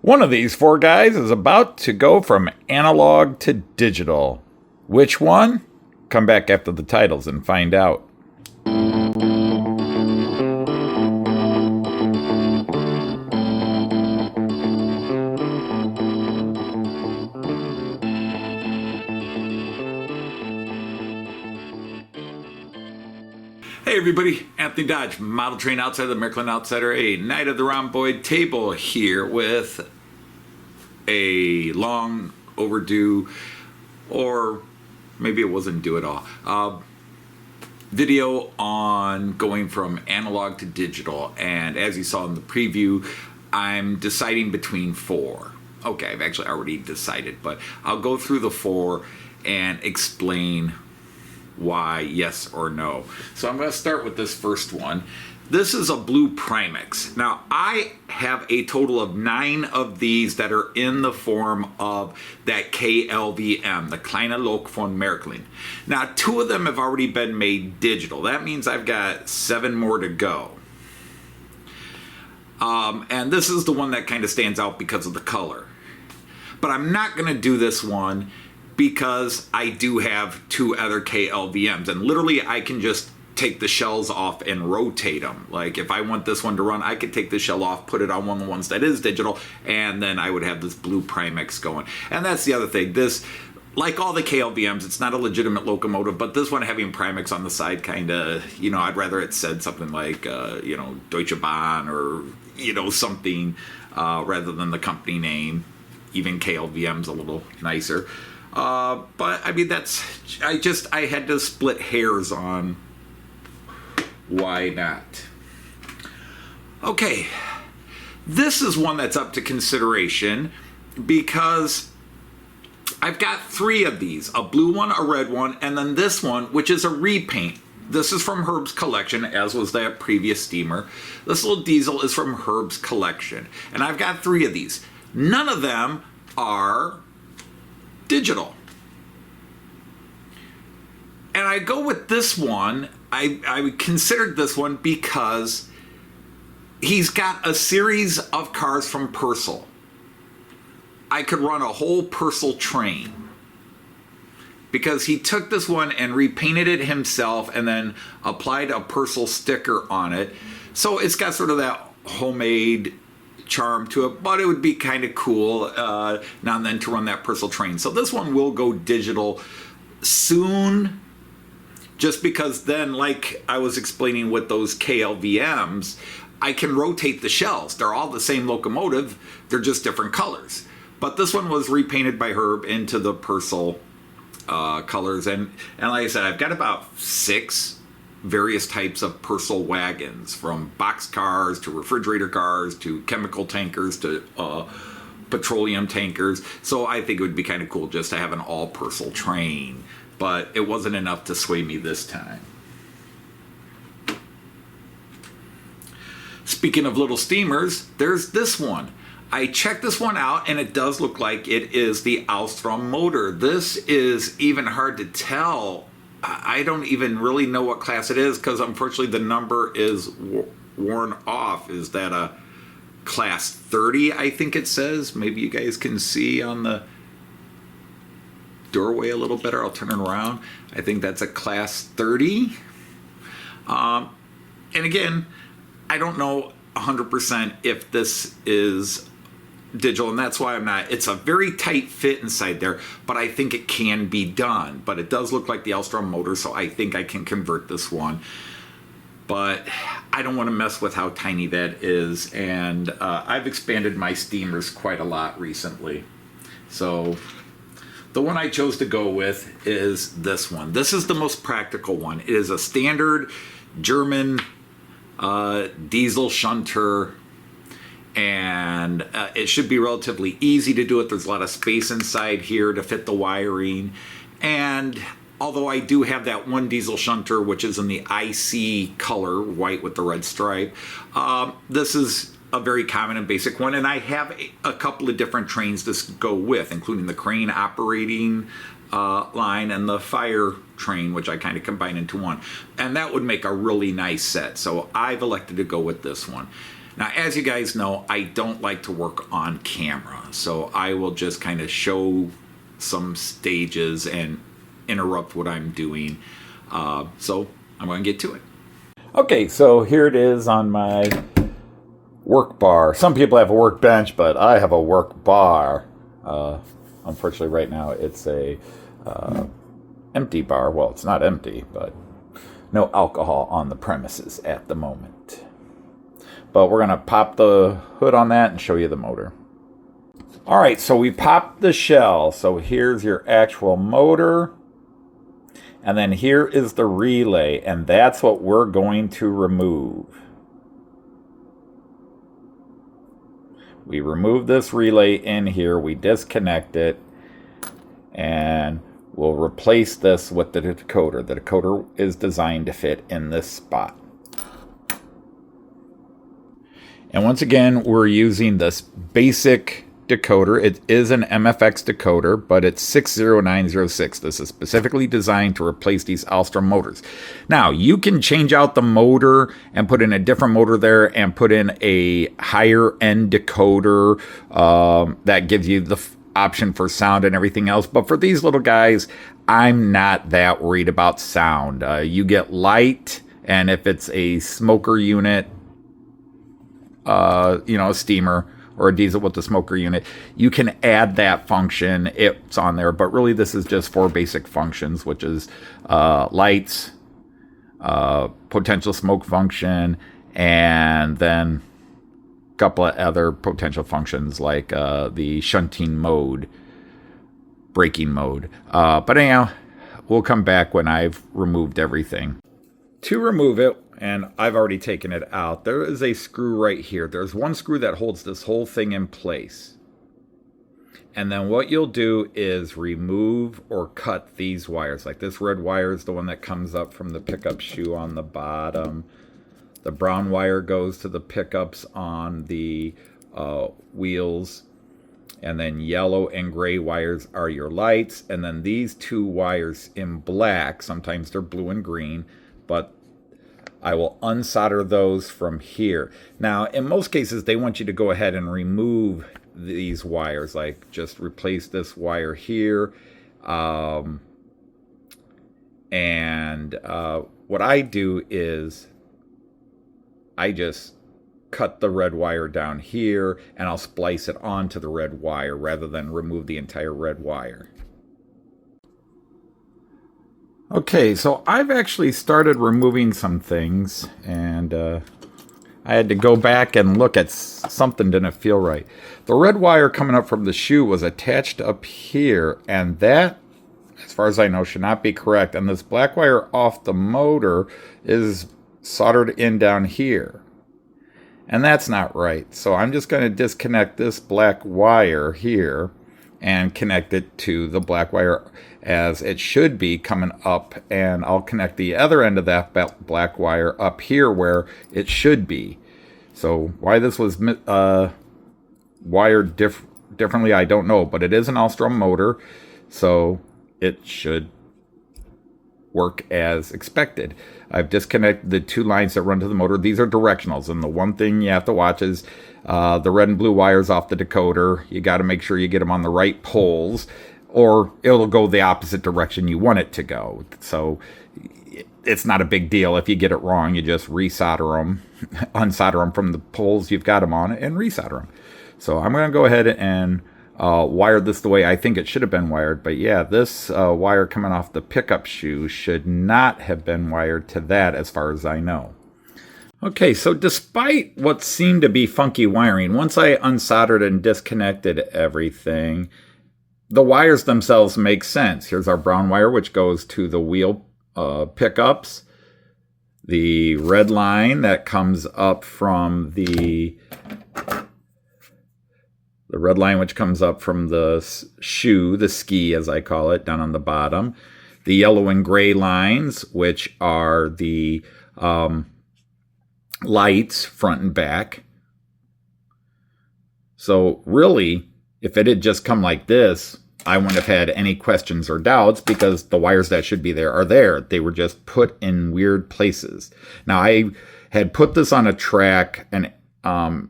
One of these four guys is about to go from analog to digital. Which one? Come back after the titles and find out. Hey everybody, Anthony Dodge, Model Train Outsider, the American Outsider, a Night of the Rhomboid table here with a long overdue, or maybe it wasn't due at all, video on going from analog to digital. And as you saw in the preview, I'm deciding between four. Okay, I've actually already decided, but I'll go through the four and explain why yes or no. So I'm going to start with this first one. This is a blue Primex. Now I have a total of 9 of these that are in the form of that KLVM, the Kleine Lok von Märklin. Now 2 of them have already been made digital. That means I've got 7 more to go. And this is the one that kind of stands out because of the color. But I'm not going to do this one because I do have 2 other KLVMs, and literally I can just take the shells off and rotate them. Like if I want this one to run, I could take the shell off, put it on one of the ones that is digital, and then I would have this blue Primex going. And that's the other thing. This, like all the KLVMs, it's not a legitimate locomotive, but this one having Primex on the side kind of, I'd rather it said something like, Deutsche Bahn or, something rather than the company name. Even KLVM's a little nicer. But I mean, I had to split hairs on why not. Okay, this is one that's up to consideration because I've got 3 of these, a blue one, a red one, and then this one, which is a repaint. This is from Herb's collection, as was that previous steamer. This little diesel is from Herb's collection, and I've got 3 of these. None of them are digital. And I go with this one. I considered this one because he's got a series of cars from Purcell. I could run a whole Purcell train because he took this one and repainted it himself and then applied a Purcell sticker on it. So it's got sort of that homemade charm to it, but it would be kind of cool now and then to run that Purcell train. So this one will go digital soon, just because then, like I was explaining with those KLVMs, I can rotate the shells. They're all the same locomotive, they're just different colors. But this one was repainted by Herb into the Purcell colors, and like I said, I've got about 6 various types of Purcell wagons, from box cars to refrigerator cars to chemical tankers to petroleum tankers. So I think it would be kind of cool just to have an all Purcell train, but it wasn't enough to sway me this time. Speaking of little steamers, there's this one. I checked this one out, and it does look like it is the Alstrom motor. This is even hard to tell. I don't even really know what class it is because unfortunately the number is worn off. Is that a class 30, I think it says? Maybe you guys can see on the doorway a little better. I'll turn it around. I think that's a class 30. And again, I don't know 100% if this is digital, and that's why I'm not. It's a very tight fit inside there, but I think it can be done. But it does look like the Alstrom motor, so I think I can convert this one. But I don't want to mess with how tiny that is, and I've expanded my steamers quite a lot recently. So the one I chose to go with is this one. This is the most practical one. It is a standard German diesel shunter, and it should be relatively easy to do it. There's a lot of space inside here to fit the wiring, and although I do have that one diesel shunter which is in the IC color, white with the red stripe, this is a very common and basic one, and I have a couple of different trains to go with, including the crane operating line and the fire train, which I kind of combine into one, and that would make a really nice set. So I've elected to go with this one. Now, as you guys know, I don't like to work on camera, so I will just kind of show some stages and interrupt what I'm doing. So I'm going to get to it. Okay, so here it is on my work bar. Some people have a workbench, but I have a work bar. Unfortunately, right now it's a empty bar. Well, it's not empty, but no alcohol on the premises at the moment. But we're going to pop the hood on that and show you the motor. All right, so we popped the shell. So here's your actual motor. And then here is the relay, and that's what we're going to remove. We remove this relay in here, we disconnect it, and we'll replace this with the decoder. The decoder is designed to fit in this spot. And once again, we're using this basic decoder. It is an MFX decoder, but it's 60906. This is specifically designed to replace these Alstrom motors. Now, you can change out the motor and put in a different motor there and put in a higher end decoder that gives you the option for sound and everything else. But for these little guys, I'm not that worried about sound. You get light, and if it's a smoker unit, a steamer or a diesel with the smoker unit, you can add that function. It's on there, but really this is just 4 basic functions, which is lights, potential smoke function, and then a couple of other potential functions like the shunting mode, braking mode. But anyhow, we'll come back when I've removed everything. To remove it, and I've already taken it out, there is a screw right here. There's one screw that holds this whole thing in place. And then what you'll do is remove or cut these wires. Like this red wire is the one that comes up from the pickup shoe on the bottom. The brown wire goes to the pickups on the wheels. And then yellow and gray wires are your lights. And then these 2 wires in black, sometimes they're blue and green, but I will unsolder those from here. Now, in most cases, they want you to go ahead and remove these wires, like just replace this wire here. What I do is I just cut the red wire down here, and I'll splice it onto the red wire rather than remove the entire red wire. Okay, so I've actually started removing some things, and I had to go back and look at something didn't feel right. The red wire coming up from the shoe was attached up here, and that, as far as I know, should not be correct. And this black wire off the motor is soldered in down here. And that's not right. So I'm just going to disconnect this black wire here and connect it to the black wire as it should be coming up, and I'll connect the other end of that black wire up here where it should be. So why this was wired differently, I don't know, but it is an Alstrom motor, so it should work as expected. I've disconnected the 2 lines that run to the motor. These are directionals, and the one thing you have to watch is the red and blue wires off the decoder. You got to make sure you get them on the right poles, or it'll go the opposite direction you want it to go. So it's not a big deal if you get it wrong. You just resolder them, unsolder them from the poles you've got them on, and resolder them. So I'm going to go ahead and wire this the way I think it should have been wired. But yeah, this wire coming off the pickup shoe should not have been wired to that as far as I know. Okay, so despite what seemed to be funky wiring, once I unsoldered and disconnected everything, the wires themselves make sense. Here's our brown wire, which goes to the wheel pickups. The red line that comes up from the red line which comes up from the shoe, the ski as I call it, down on the bottom. The yellow and gray lines, which are the lights front and back. So really, if it had just come like this, I wouldn't have had any questions or doubts because the wires that should be there are there. They were just put in weird places. Now, I had put this on a track, an and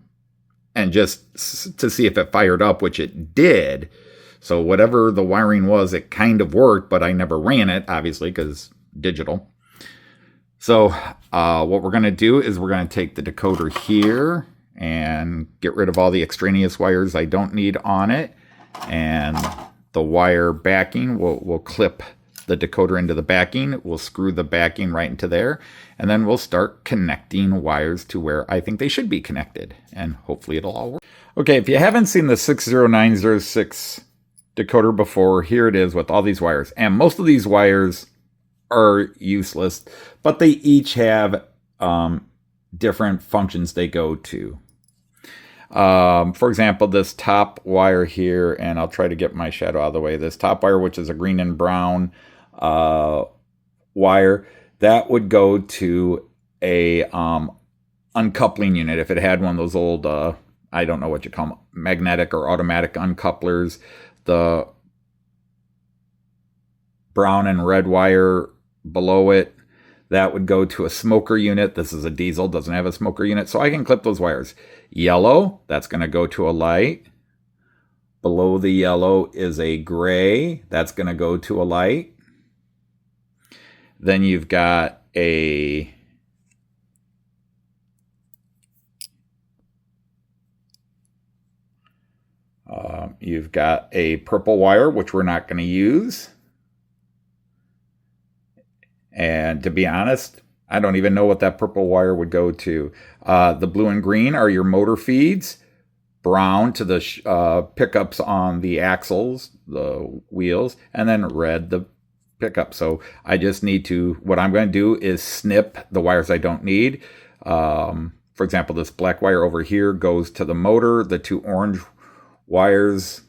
just to see if it fired up, which it did. So whatever the wiring was, it kind of worked, but I never ran it, obviously, because digital. So what we're going to do is we're going to take the decoder here and get rid of all the extraneous wires I don't need on it. And the wire backing, we'll clip the decoder into the backing. We'll screw the backing right into there. And then we'll start connecting wires to where I think they should be connected. And hopefully it'll all work. Okay, if you haven't seen the 60906 decoder before, here it is with all these wires. And most of these wires are useless, but they each have different functions they go to. For example, this top wire here, and I'll try to get my shadow out of the way, this top wire, which is a green and brown wire, that would go to a uncoupling unit. If it had one of those old, I don't know what you call them, magnetic or automatic uncouplers, the brown and red wire below it, that would go to a smoker unit. This is a diesel, doesn't have a smoker unit, so I can clip those wires. Yellow, that's going to go to a light. Below the yellow is a gray, that's going to go to a light. Then you've got a purple wire, which we're not going to use. And to be honest, I don't even know what that purple wire would go to. The blue and green are your motor feeds. Brown to the pickups on the axles, the wheels. And then red, the pickup. So I just need to, what I'm going to do is snip the wires I don't need. For example, this black wire over here goes to the motor. The two orange wires,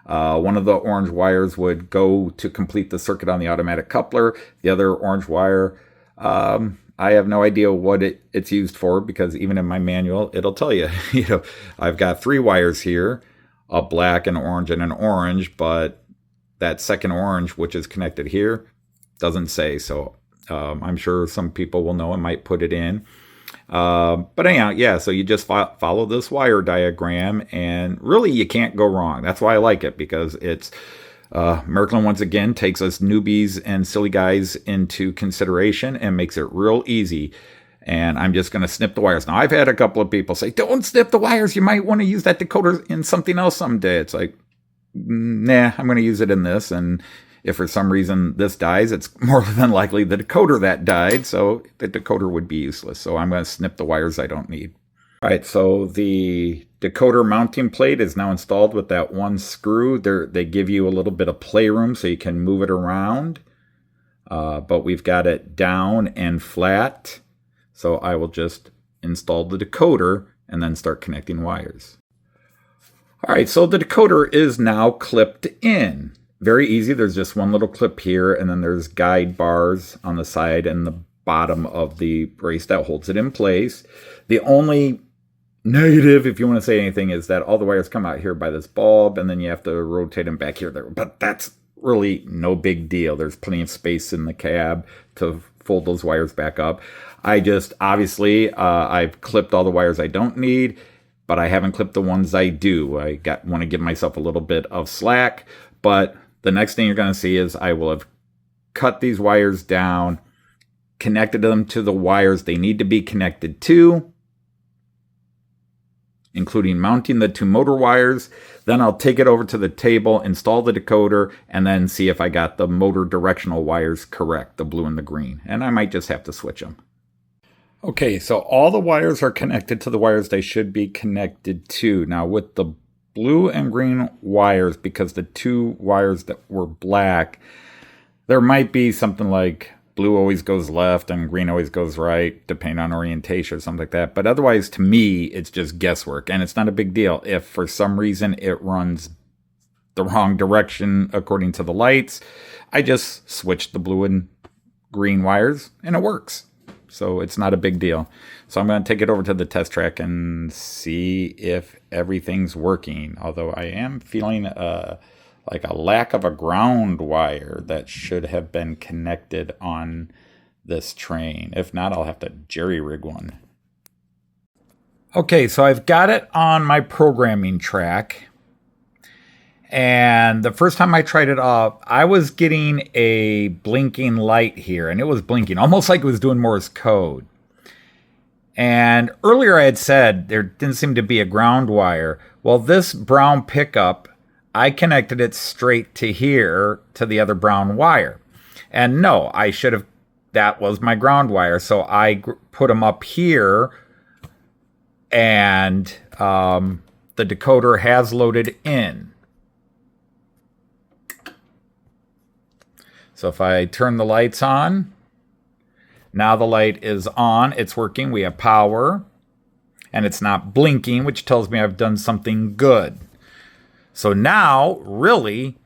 one of the orange wires would go to complete the circuit on the automatic coupler. The other orange wire, I have no idea what it's used for, because even in my manual, it'll tell you, I've got 3 wires here, a black, an orange, and an orange, but that second orange, which is connected here, doesn't say. So I'm sure some people will know and might put it in. But anyhow, yeah, so you just follow this wire diagram, and really you can't go wrong. That's why I like it, because it's Merklin once again takes us newbies and silly guys into consideration and makes it real easy. And I'm just going to snip the wires. Now, I've had a couple of people say, don't snip the wires. You might want to use that decoder in something else someday. It's like, nah, I'm going to use it in this. And if for some reason this dies, it's more than likely the decoder that died. So the decoder would be useless. So I'm going to snip the wires I don't need. All right, so the decoder mounting plate is now installed with that one screw. They give you a little bit of playroom so you can move it around. But we've got it down and flat. So I will just install the decoder and then start connecting wires. All right, so the decoder is now clipped in. Very easy. There's just one little clip here, and then there's guide bars on the side and the bottom of the brace that holds it in place. The only negative, if you want to say anything, is that all the wires come out here by this bulb, and then you have to rotate them back here. But that's really no big deal. There's plenty of space in the cab to fold those wires back up. Obviously, I've clipped all the wires I don't need, but I haven't clipped the ones I do. I want to give myself a little bit of slack, but the next thing you're going to see is I will have cut these wires down, connected them to the wires they need to be connected to, including mounting the 2 motor wires. Then I'll take it over to the table, install the decoder, and then see if I got the motor directional wires correct, the blue and the green. And I might just have to switch them. Okay, so all the wires are connected to the wires they should be connected to. Now with the blue and green wires, because the 2 wires that were black, there might be something like blue always goes left and green always goes right, depending on orientation or something like that. But otherwise, to me, it's just guesswork, and it's not a big deal. If for some reason it runs the wrong direction according to the lights, I just switch the blue and green wires, and it works. So it's not a big deal. So I'm going to take it over to the test track and see if everything's working. Although I am feeling like a lack of a ground wire that should have been connected on this train. If not, I'll have to jerry rig one. Okay, so I've got it on my programming track. And the first time I tried it up, I was getting a blinking light here, and it was blinking almost like it was doing Morse code. And earlier I had said there didn't seem to be a ground wire. Well, this brown pickup, I connected it straight to here to the other brown wire. And no, I should have, that was my ground wire. So I put them up here, and the decoder has loaded in. So if I turn the lights on, now the light is on, it's working, we have power, and it's not blinking, which tells me I've done something good. So now, really,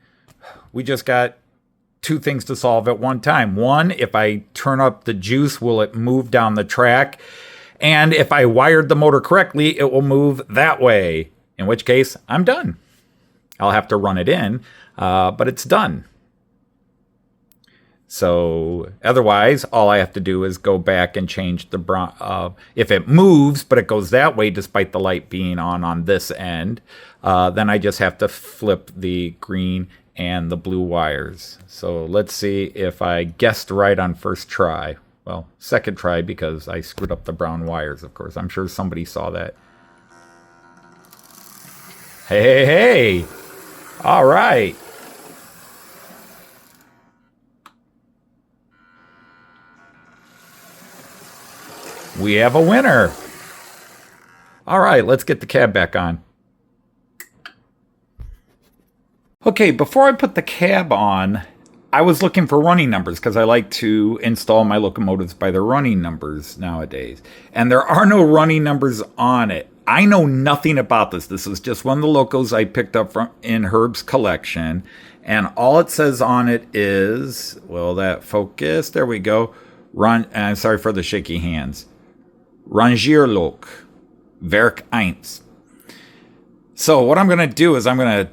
we just got two things to solve at one time. One, if I turn up the juice, will it move down the track? And if I wired the motor correctly, it will move that way, in which case, I'm done. I'll have to run it in, but it's done. So otherwise, all I have to do is go back and change the brown. If it moves, but it goes that way despite the light being on this end, then I just have to flip the green and the blue wires. So let's see if I guessed right on first try. Well, second try because I screwed up the brown wires, of course. I'm sure somebody saw that. Hey, hey, hey! All right. We have a winner. All right, let's get the cab back on. Okay, before I put the cab on, I was looking for running numbers because I like to install my locomotives by their running numbers nowadays. And there are no running numbers on it. I know nothing about this. This is just one of the locos I picked up from in Herb's collection. And all it says on it is, well, that focus, there we go. Run, and I'm sorry for the shaky hands. Rangierlok, Werk 1. So what I'm going to do is I'm going to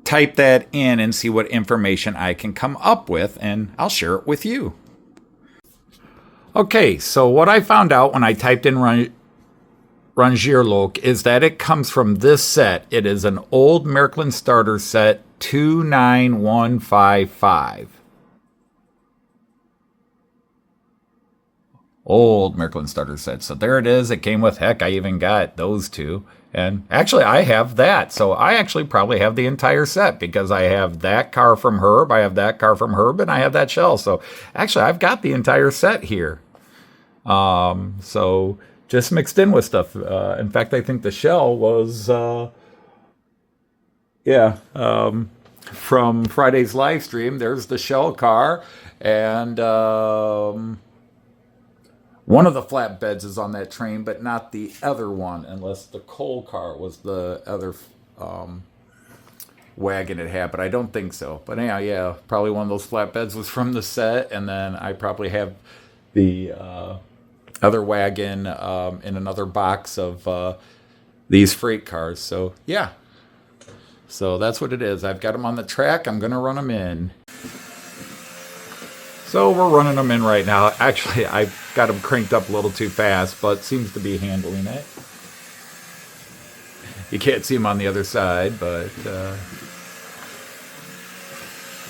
type that in and see what information I can come up with, and I'll share it with you. Okay, so what I found out when I typed in Rangierlok is that it comes from this set. It is an old Märklin starter set 29155. Old Märklin starter set. So there it is. It came with, heck, I even got those two. And actually, I have that. So I actually probably have the entire set because I have that car from Herb, I have that car from Herb, and I have that shell. So actually, I've got the entire set here. So just mixed in with stuff. In fact, I think the shell was, from Friday's live stream. There's the shell car. And one of the flatbeds is on that train, but not the other one, unless the coal car was the other wagon it had, but I don't think so. But anyhow, yeah, probably one of those flatbeds was from the set, and then I probably have the other wagon in another box of these freight cars. So, yeah. So that's what it is. I've got them on the track. I'm going to run them in. So we're running them in right now. Actually, I've got them cranked up a little too fast, but seems to be handling it. You can't see them on the other side, but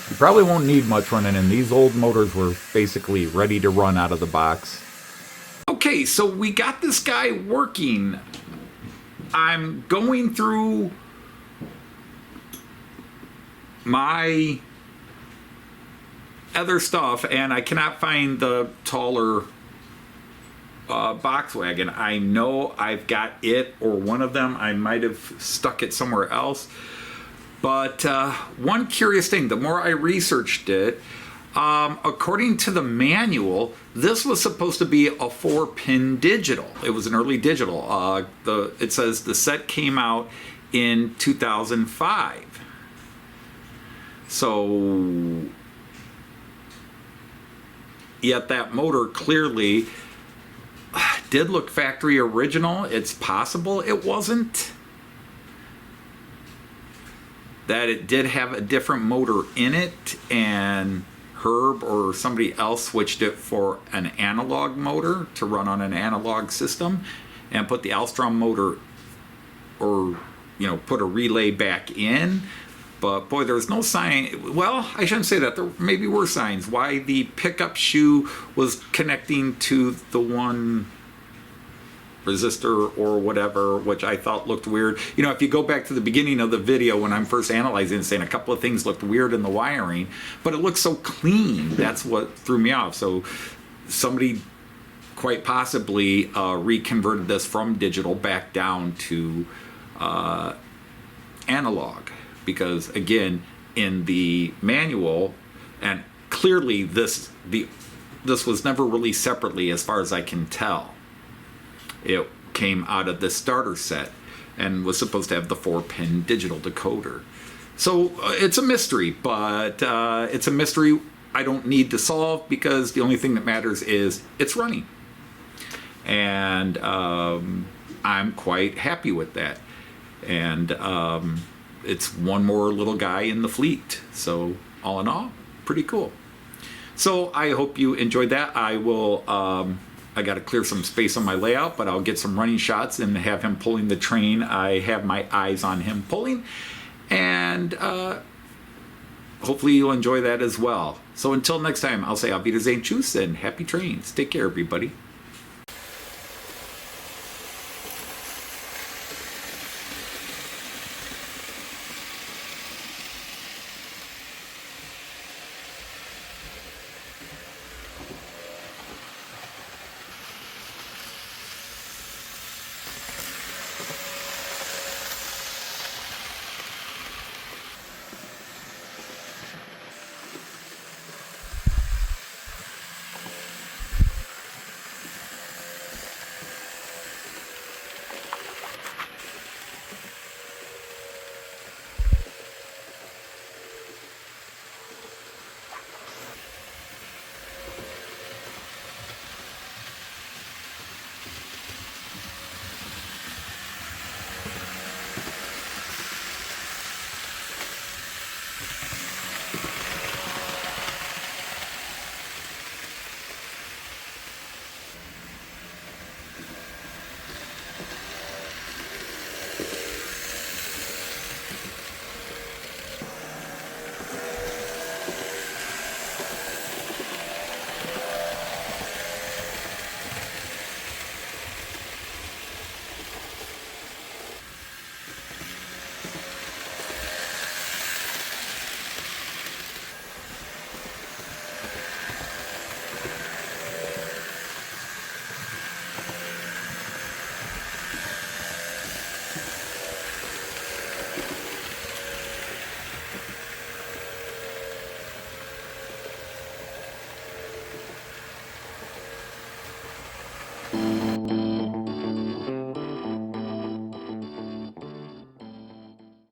you probably won't need much running in. These old motors were basically ready to run out of the box. Okay, so we got this guy working. I'm going through my other stuff, and I cannot find the taller box wagon. I know I've got it or one of them. I might have stuck it somewhere else. But one curious thing, the more I researched it, according to the manual, this was supposed to be a 4-pin digital. It was an early digital. It says the set came out in 2005. So yet that motor clearly did look factory original. It's possible it wasn't. That it did have a different motor in it, and Herb or somebody else switched it for an analog motor to run on an analog system. and put the Alstrom motor, or put a relay back in. But boy, there was no sign. Well, I shouldn't say that. There maybe were signs why the pickup shoe was connecting to the one resistor or whatever, which I thought looked weird. If you go back to the beginning of the video when I'm first analyzing and saying a couple of things looked weird in the wiring, but it looked so clean. That's what threw me off. So somebody quite possibly reconverted this from digital back down to analog, because again, in the manual, and clearly this was never released separately as far as I can tell. It came out of the starter set and was supposed to have the 4-pin digital decoder. So it's a mystery, but it's a mystery I don't need to solve, because the only thing that matters is it's running. And I'm quite happy with that. And it's one more little guy in the fleet. So all in all, pretty cool. So I hope you enjoyed that. I will... I got to clear some space on my layout, but I'll get some running shots and have him pulling the train. I have my eyes on him pulling, and hopefully you'll enjoy that as well. So until next time, I'll say auf Wiedersehen, tschüss, and happy trains. Take care, everybody.